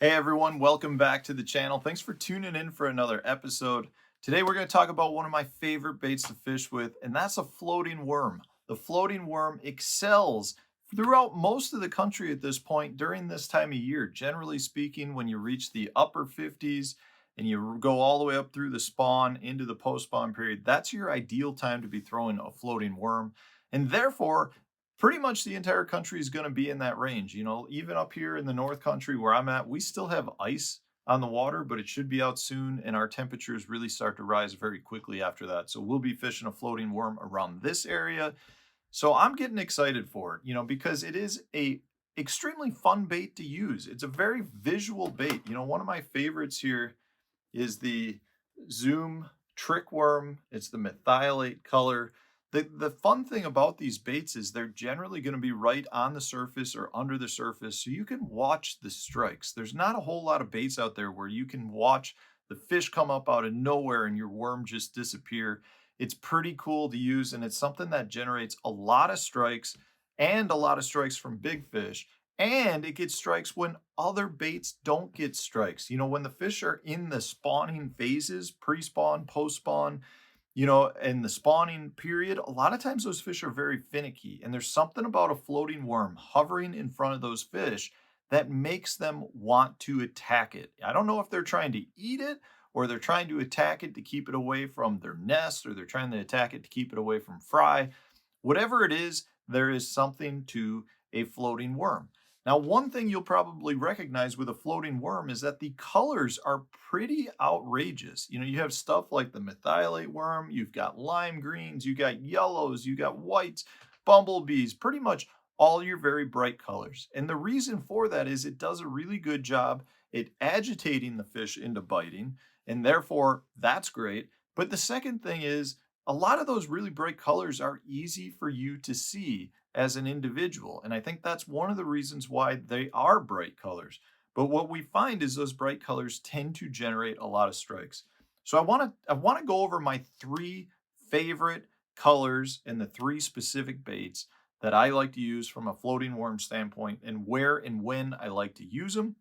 Hey everyone, welcome back to the channel. Thanks for tuning in for another episode. Today we're going to talk about one of my favorite baits to fish with, and that's a floating worm. The floating worm excels throughout most of the country at this point during this time of year. Generally speaking, when you reach the upper 50s and you go all the way up through the spawn into the post-spawn period, that's your ideal time to be throwing a floating worm. And therefore, pretty much the entire country is going to be in that range. Even up here in the North Country where I'm at, we still have ice on the water, but it should be out soon. And our temperatures really start to rise very quickly after that. So we'll be fishing a floating worm around this area. So I'm getting excited for it, because it is a extremely fun bait to use. It's a very visual bait. One of my favorites here is the Zoom trick worm. It's the methylate color. The fun thing about these baits is they're generally going to be right on the surface or under the surface, so you can watch the strikes. There's not a whole lot of baits out there where you can watch the fish come up out of nowhere and your worm just disappear. It's pretty cool to use, and it's something that generates a lot of strikes and a lot of strikes from big fish. And it gets strikes when other baits don't get strikes. When the fish are in the spawning phases, pre-spawn, post-spawn, in the spawning period, a lot of times those fish are very finicky. And there's something about a floating worm hovering in front of those fish that makes them want to attack it. I don't know if they're trying to eat it or they're trying to attack it to keep it away from their nest or they're trying to attack it to keep it away from fry. Whatever it is, there is something to a floating worm. Now, one thing you'll probably recognize with a floating worm is that the colors are pretty outrageous. You have stuff like the methylate worm, you've got lime greens, you got yellows, you got whites, bumblebees, pretty much all your very bright colors. And the reason for that is it does a really good job at agitating the fish into biting, and therefore that's great. But the second thing is a lot of those really bright colors are easy for you to see as an individual. And I think that's one of the reasons why they are bright colors. But what we find is those bright colors tend to generate a lot of strikes. So I want to go over my three favorite colors and the three specific baits that I like to use from a floating worm standpoint and where and when I like to use them.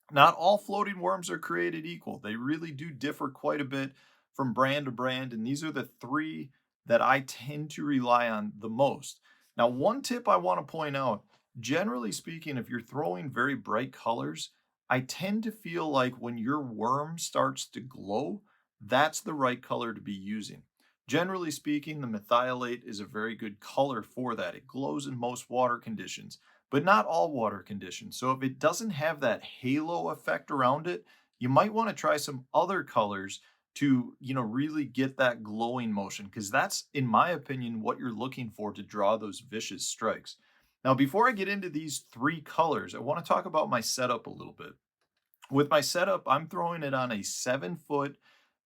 Not all floating worms are created equal. They really do differ quite a bit from brand to brand, and these are the three that I tend to rely on the most. Now, one tip I want to point out, generally speaking, if you're throwing very bright colors, I tend to feel like when your worm starts to glow, that's the right color to be using. Generally speaking, the methylate is a very good color for that. It glows in most water conditions, but not all water conditions. So if it doesn't have that halo effect around it, you might want to try some other colors to, really get that glowing motion because that's, in my opinion, what you're looking for to draw those vicious strikes. Now, before I get into these three colors, I want to talk about my setup a little bit. With my setup, I'm throwing it on a 7-foot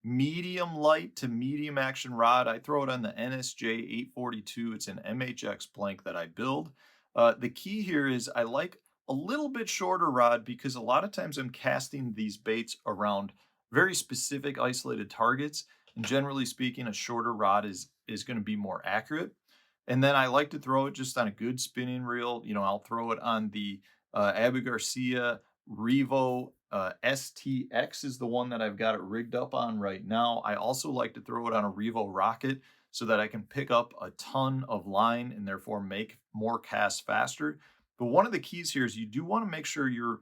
medium light to medium action rod. I throw it on the NSJ 842. It's an MHX blank that I build. The key here is I like a little bit shorter rod because a lot of times I'm casting these baits around very specific isolated targets. And generally speaking, a shorter rod is going to be more accurate. And then I like to throw it just on a good spinning reel. I'll throw it on the Abu Garcia Revo STX is the one that I've got it rigged up on right now. I also like to throw it on a Revo Rocket so that I can pick up a ton of line and therefore make more casts faster. But one of the keys here is you do want to make sure your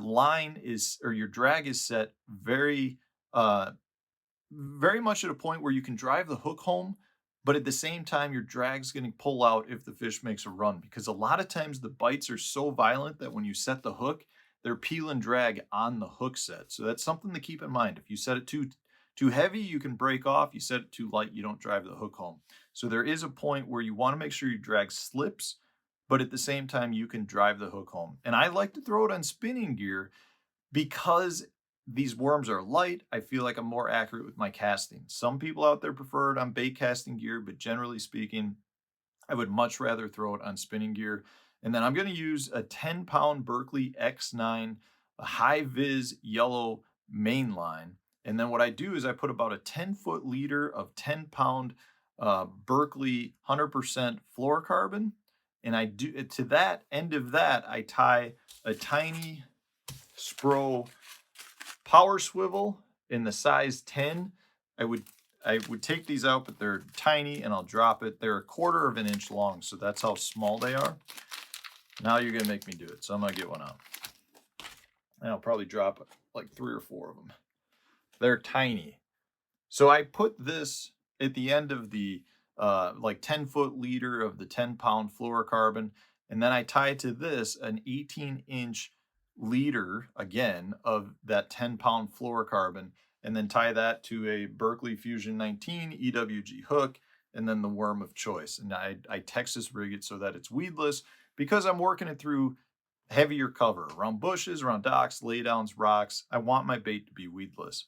line is or your drag is set very much at a point where you can drive the hook home, but at the same time, your drag's going to pull out if the fish makes a run because a lot of times the bites are so violent that when you set the hook, they're peel and drag on the hook set. So that's something to keep in mind. If you set it too heavy, you can break off. You set it too light, you don't drive the hook home. So there is a point where you want to make sure your drag slips, but at the same time, you can drive the hook home. And I like to throw it on spinning gear because these worms are light. I feel like I'm more accurate with my casting. Some people out there prefer it on bait casting gear, but generally speaking, I would much rather throw it on spinning gear. And then I'm going to use a 10-pound Berkeley X9, a high vis yellow main line. And then what I do is I put about a 10-foot leader of 10-pound Berkeley 100% fluorocarbon. And I do to that end of that, I tie a tiny Spro power swivel in the size 10. I would take these out, but they're tiny, and I'll drop it. They're 1/4 of an inch long, so that's how small they are. Now you're gonna make me do it, so I'm gonna get one out. And I'll probably drop like 3 or 4 of them. They're tiny. So I put this at the end of the like 10-foot leader of the 10-pound fluorocarbon, and then I tie to this an 18-inch leader again of that 10-pound fluorocarbon, and then tie that to a Berkeley Fusion 19 EWG hook, and then the worm of choice. And I Texas rig it so that it's weedless, because I'm working it through heavier cover around bushes, around docks, laydowns, rocks. I want my bait to be weedless.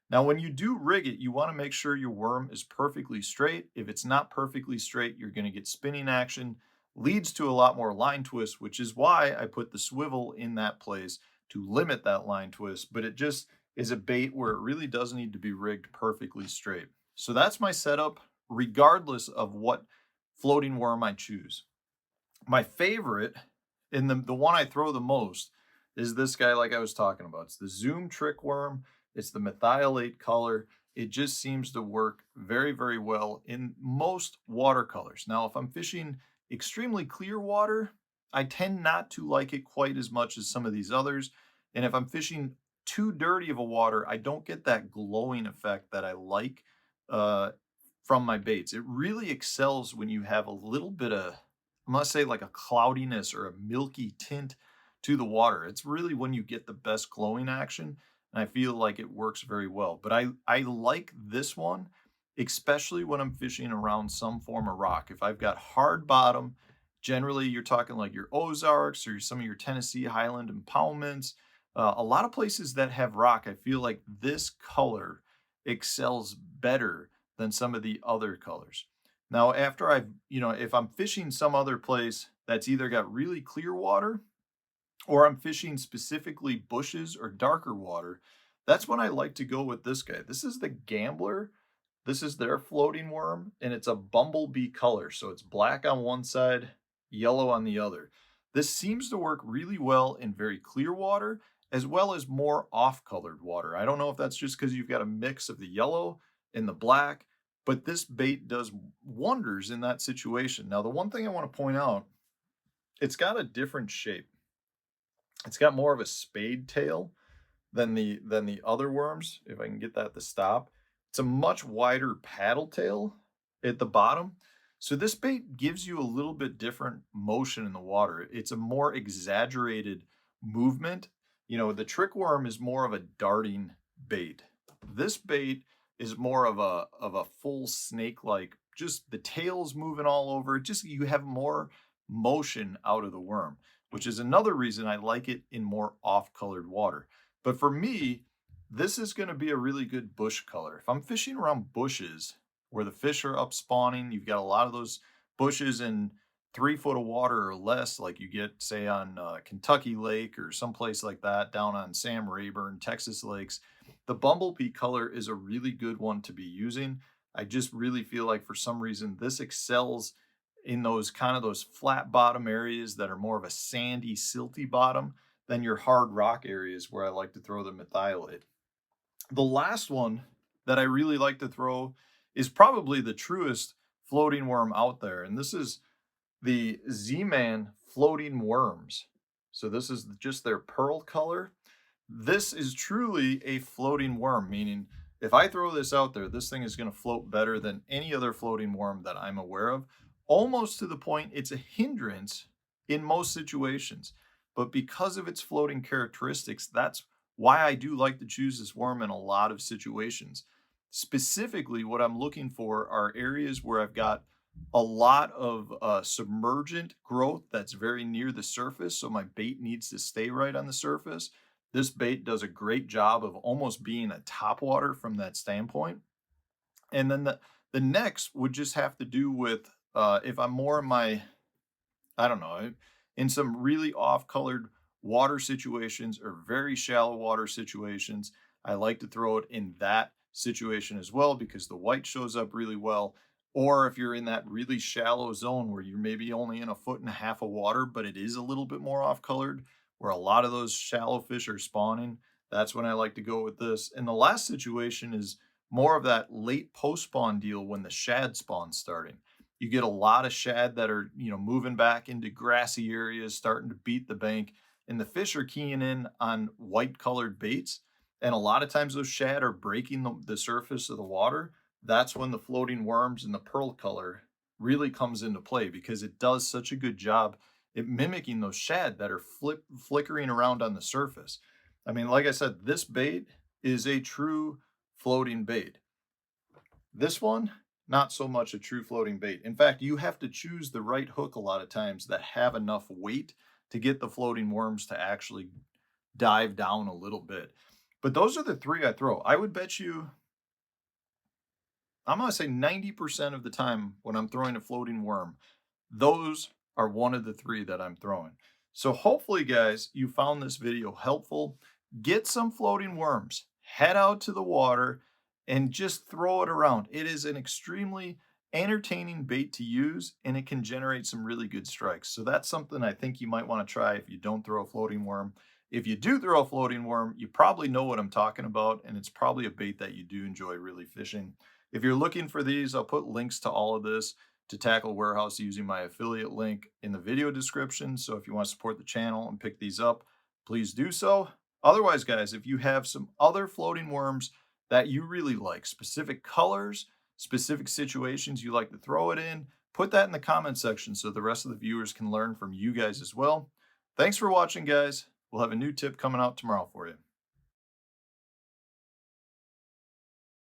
Now, when you do rig it, you want to make sure your worm is perfectly straight. If it's not perfectly straight, you're going to get spinning action, leads to a lot more line twist, which is why I put the swivel in that place to limit that line twist. But it just is a bait where it really does need to be rigged perfectly straight. So that's my setup, regardless of what floating worm I choose. My favorite, and the one I throw the most, is this guy like I was talking about. It's the Zoom Trick Worm. It's the methylate color. It just seems to work very, very well in most watercolors. Now, if I'm fishing extremely clear water, I tend not to like it quite as much as some of these others. And if I'm fishing too dirty of a water, I don't get that glowing effect that I like from my baits. It really excels when you have a little bit of, I must say, like a cloudiness or a milky tint to the water. It's really when you get the best glowing action. And I feel like it works very well. But I like this one, especially when I'm fishing around some form of rock. If I've got hard bottom, generally you're talking like your Ozarks or some of your Tennessee Highland impoundments, a lot of places that have rock, I feel like this color excels better than some of the other colors. Now, after if I'm fishing some other place that's either got really clear water, or I'm fishing specifically bushes or darker water, that's when I like to go with this guy. This is the Gambler. This is their floating worm, and it's a bumblebee color. So it's black on one side, yellow on the other. This seems to work really well in very clear water, as well as more off-colored water. I don't know if that's just because you've got a mix of the yellow and the black, but this bait does wonders in that situation. Now, the one thing I want to point out, it's got a different shape. It's got more of a spade tail than the other worms, if I can get that to stop. It's a much wider paddle tail at the bottom. So this bait gives you a little bit different motion in the water. It's a more exaggerated movement. The trick worm is more of a darting bait. This bait is more of a full snake-like, just the tail's moving all over. Just you have more motion out of the worm, which is another reason I like it in more off-colored water. But for me, this is going to be a really good bush color. If I'm fishing around bushes where the fish are up spawning, you've got a lot of those bushes in 3 foot of water or less, like you get, say, on Kentucky Lake or someplace like that, down on Sam Rayburn, Texas lakes. The bumblebee color is a really good one to be using. I just really feel like for some reason this excels in those flat bottom areas that are more of a sandy, silty bottom than your hard rock areas where I like to throw the methylate. The last one that I really like to throw is probably the truest floating worm out there, and this is the Z-Man floating worms. So this is just their pearl color. This is truly a floating worm, meaning if I throw this out there, this thing is going to float better than any other floating worm that I'm aware of, almost to the point it's a hindrance in most situations. But because of its floating characteristics, that's why I do like to choose this worm in a lot of situations. Specifically, what I'm looking for are areas where I've got a lot of submergent growth that's very near the surface, so my bait needs to stay right on the surface. This bait does a great job of almost being a topwater from that standpoint. And then the next would just have to do with if I'm more in my, I don't know, in some really off-colored water situations or very shallow water situations, I like to throw it in that situation as well because the white shows up really well. Or if you're in that really shallow zone where you're maybe only in 1.5 feet of water, but it is a little bit more off-colored, where a lot of those shallow fish are spawning, that's when I like to go with this. And the last situation is more of that late post spawn deal when the shad spawn's starting. You get a lot of shad that are, moving back into grassy areas, starting to beat the bank, and the fish are keying in on white colored baits. And a lot of times those shad are breaking the surface of the water. That's when the floating worms and the pearl color really comes into play because it does such a good job at mimicking those shad that are flickering around on the surface. I mean, like I said, this bait is a true floating bait. This one, not so much a true floating bait. In fact, you have to choose the right hook a lot of times that have enough weight to get the floating worms to actually dive down a little bit. But those are the three I throw. I would bet you, I'm going to say 90% of the time when I'm throwing a floating worm, those are one of the three that I'm throwing. So hopefully, guys, you found this video helpful. Get some floating worms, head out to the water, and just throw it around. It is an extremely entertaining bait to use, and it can generate some really good strikes. So that's something I think you might want to try if you don't throw a floating worm. If you do throw a floating worm, you probably know what I'm talking about, and it's probably a bait that you do enjoy really fishing. If you're looking for these, I'll put links to all of this to Tackle Warehouse using my affiliate link in the video description. So if you want to support the channel and pick these up, please do so. Otherwise, guys, if you have some other floating worms that you really like, specific colors, specific situations you like to throw it in, put that in the comment section so the rest of the viewers can learn from you guys as well. Thanks for watching, guys. We'll have a new tip coming out tomorrow for you.